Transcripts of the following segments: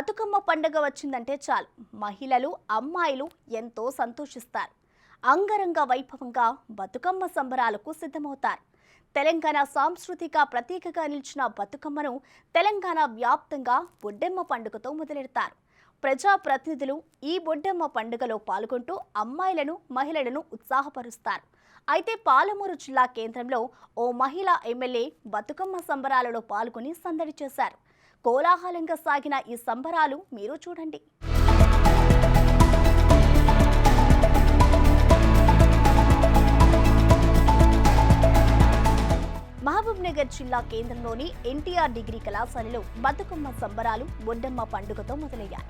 బతుకమ్మ పండుగ వచ్చిందంటే చాలు మహిళలు అమ్మాయిలు ఎంతో సంతోషిస్తారు. అంగరంగ వైభవంగా బతుకమ్మ సంబరాలకు సిద్ధమవుతారు. తెలంగాణ సాంస్కృతిక ప్రతీకగా నిలిచిన బతుకమ్మను తెలంగాణ వ్యాప్తంగా బొడ్డెమ్మ పండుగతో మొదలెడతారు. ప్రజాప్రతినిధులు ఈ బొడ్డెమ్మ పండుగలో పాల్గొంటూ అమ్మాయిలను మహిళలను ఉత్సాహపరుస్తారు. అయితే పాలమూరు జిల్లా కేంద్రంలో ఓ మహిళా ఎమ్మెల్యే బతుకమ్మ సంబరాలలో పాల్గొని సందడి చేశారు. కోలాహలంగా సాగిన ఈ సంబరాలు మీరు చూడండి. మహబూబ్ నగర్ జిల్లా కేంద్రంలోని ఎన్టీఆర్ డిగ్రీ కళాశాలలో బతుకమ్మ సంబరాలు బొడ్డెమ్మ పండుగతో మొదలయ్యాయి.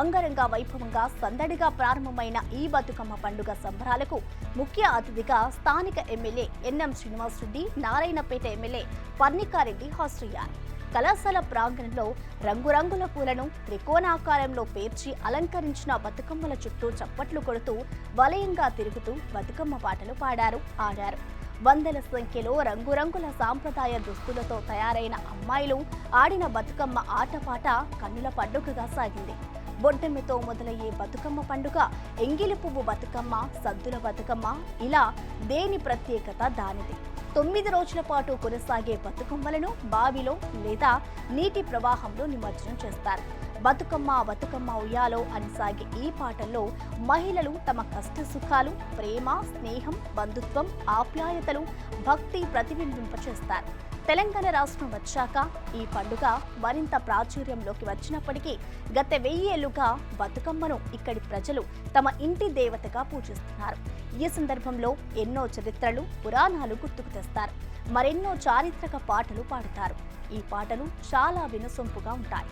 అంగరంగ వైభవంగా సందడిగా ప్రారంభమైన ఈ బతుకమ్మ పండుగ సంబరాలకు ముఖ్య అతిథిగా స్థానిక MLA NM Srinivasa Reddy, Narayanpet MLA Parnika Reddy హాజరయ్యారు. కళాశాల ప్రాంగణంలో రంగురంగుల పూలను త్రికోణాకారంలో పేర్చి అలంకరించిన బతుకమ్మల చుట్టూ చప్పట్లు కొడుతూ వలయంగా తిరుగుతూ బతుకమ్మ పాటలు పాడారు, ఆడారు. వందల సంఖ్యలో రంగురంగుల సాంప్రదాయ దుస్తులతో తయారైన అమ్మాయిలు ఆడిన బతుకమ్మ ఆటపాట కన్నుల పండుగగా సాగింది. బొడ్డెమ్మతో మొదలయ్యే బతుకమ్మ పండుగ ఎంగిలి పువ్వు బతుకమ్మ, సద్దుల బతుకమ్మ, ఇలా దేని ప్రత్యేకత దానిది. 9 రోజుల పాటు కొనసాగే బతుకమ్మలను బావిలో లేదా నీటి ప్రవాహంలో నిమజ్జనం చేస్తారు. బతుకమ్మ బతుకమ్మ ఉయ్యాలో అని సాగే ఈ పాటల్లో మహిళలు తమ కష్ట సుఖాలు, ప్రేమ, స్నేహం, బంధుత్వం, ఆప్యాయతలు, భక్తి ప్రతిబింబింపచేస్తారు. తెలంగాణ రాష్ట్రం వచ్చాక ఈ పండుగ మరింత ప్రాచుర్యంలోకి వచ్చినప్పటికీ గత 1000 ఏళ్లుగా బతుకమ్మను ఇక్కడి ప్రజలు తమ ఇంటి దేవతగా పూజిస్తున్నారు. ఈ సందర్భంలో ఎన్నో చరిత్రలు, పురాణాలు గుర్తుకు తెస్తారు. మరెన్నో చారిత్రక పాటలు పాడుతారు. ఈ పాటలు చాలా వినసొంపుగా ఉంటాయి.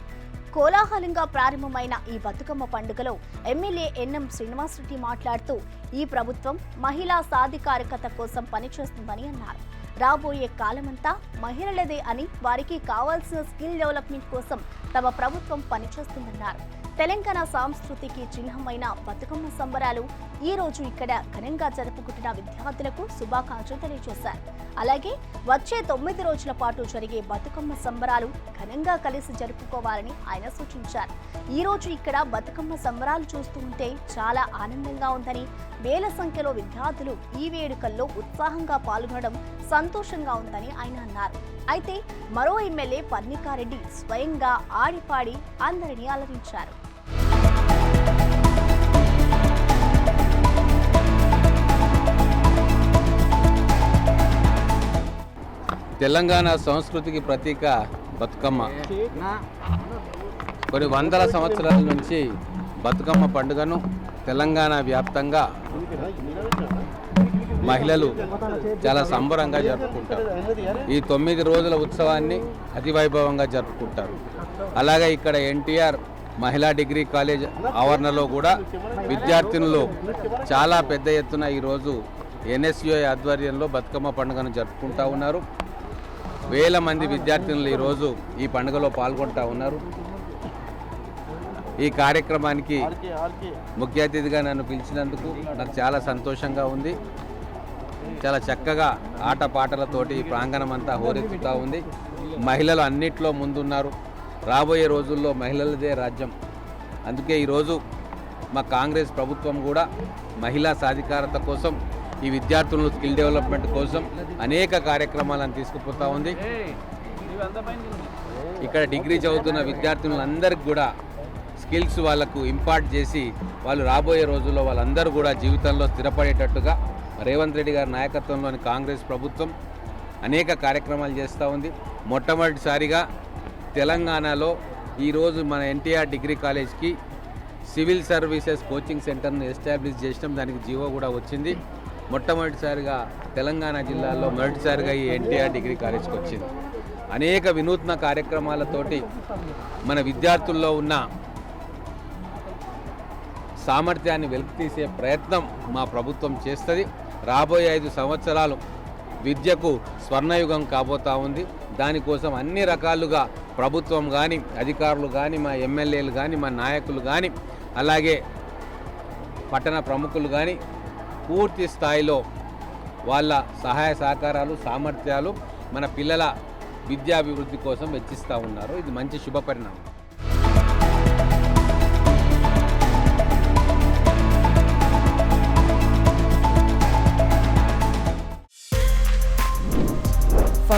కోలాహలంగా ప్రారంభమైన ఈ బతుకమ్మ పండుగలో ఎమ్మెల్యే ఎన్ఎం శ్రీనివాసరెడ్డి మాట్లాడుతూ ఈ ప్రభుత్వం మహిళా సాధికారికత కోసం పనిచేస్తుందని అన్నారు. రాబోయే కాలమంతా మహిళలదే అని, వారికి కావాల్సిన స్కిల్ డెవలప్మెంట్ కోసం తమ ప్రభుత్వం పనిచేస్తుందన్నారు. తెలంగాణ సంస్కృతికి చిహ్నమైన బతుకమ్మ సంబరాలు ఈ రోజు ఇక్కడ ఘనంగా జరుపుకుంటున్న విద్యార్థులకు శుభాకాంక్షలు తెలియజేశారు. అలాగే వచ్చే 9 రోజుల పాటు జరిగే బతుకమ్మ సంబరాలు ఘనంగా కలిసి జరుపుకోవాలని ఆయన సూచించారు. ఈ రోజు ఇక్కడ బతుకమ్మ సంబరాలు చూస్తుంటే చాలా ఆనందంగా ఉందని, వేల సంఖ్యలో విద్యార్థులు ఈ వేడుకల్లో ఉత్సాహంగా పాల్గొనడం సంతోషంగా ఉందని ఆయన అన్నారు. అయితే మరో ఎమ్మెల్యే పర్ణికారెడ్డి స్వయంగా ఆడిపాడి అందరినీ అలరించారు. తెలంగాణ సంస్కృతికి ప్రతీక బతుకమ్మ. కొన్ని వందల సంవత్సరాల నుంచి బతుకమ్మ పండుగను తెలంగాణ వ్యాప్తంగా మహిళలు చాలా సంబరంగా జరుపుకుంటారు. ఈ 9 రోజుల ఉత్సవాన్ని అతివైభవంగా జరుపుకుంటారు. అలాగే ఇక్కడ ఎన్టీఆర్ మహిళా డిగ్రీ కాలేజ్ ఆవరణలో కూడా విద్యార్థినులు చాలా పెద్ద ఎత్తున ఈరోజు ఎన్ఎస్యుఐ ఆధ్వర్యంలో బతుకమ్మ పండుగను జరుపుకుంటూ ఉన్నారు. వేల మంది విద్యార్థినులు ఈరోజు ఈ పండుగలో పాల్గొంటూ ఉన్నారు. ఈ కార్యక్రమానికి ముఖ్య అతిథిగా నన్ను పిలిచినందుకు నాకు చాలా సంతోషంగా ఉంది. చాలా చక్కగా ఆటపాటలతోటి ఈ ప్రాంగణం అంతా హోరెత్తుతూ ఉంది. మహిళలు అన్నిట్లో ముందున్నారు. రాబోయే రోజుల్లో మహిళలదే రాజ్యం. అందుకే ఈరోజు మా కాంగ్రెస్ ప్రభుత్వం కూడా మహిళా సాధికారత కోసం, ఈ విద్యార్థులను స్కిల్ డెవలప్మెంట్ కోసం అనేక కార్యక్రమాలను తీసుకుపోతూ ఉంది. ఇక్కడ డిగ్రీ చదువుతున్న విద్యార్థులందరికీ కూడా స్కిల్స్ వాళ్ళకు ఇంపార్ట్ చేసి వాళ్ళు రాబోయే రోజుల్లో వాళ్ళందరూ కూడా జీవితంలో స్థిరపడేటట్టుగా రేవంత్ రెడ్డి గారి నాయకత్వంలోని కాంగ్రెస్ ప్రభుత్వం అనేక కార్యక్రమాలు చేస్తూ ఉంది. మొట్టమొదటిసారిగా తెలంగాణలో ఈరోజు మన ఎన్టీఆర్ డిగ్రీ కాలేజ్కి సివిల్ సర్వీసెస్ కోచింగ్ సెంటర్ను ఎస్టాబ్లిష్ చేసినాం. దానికి జీవో కూడా వచ్చింది. మొట్టమొదటిసారిగా తెలంగాణ జిల్లాలో మొదటిసారిగా ఈ ఎన్టీఆర్ డిగ్రీ కాలేజ్కి వచ్చింది. అనేక వినూత్న కార్యక్రమాలతోటి మన విద్యార్థుల్లో ఉన్న సామర్థ్యాన్ని వెలికితీసే ప్రయత్నం మా ప్రభుత్వం చేస్తుంది. రాబోయే 5 సంవత్సరాలు విద్యకు స్వర్ణయుగం కాబోతా ఉంది. దానికోసం అన్ని రకాలుగా ప్రభుత్వం కానీ, అధికారులు కానీ, మా ఎమ్మెల్యేలు కానీ, మా నాయకులు కానీ, అలాగే పట్టణ ప్రముఖులు కానీ పూర్తి స్థాయిలో వాళ్ళ సహాయ సహకారాలు, సామర్థ్యాలు మన పిల్లల విద్యాభివృద్ధి కోసం వెచ్చిస్తూ ఉన్నారు. ఇది మంచి శుభపరిణామం.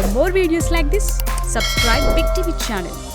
For more videos like this, subscribe Big TV channel.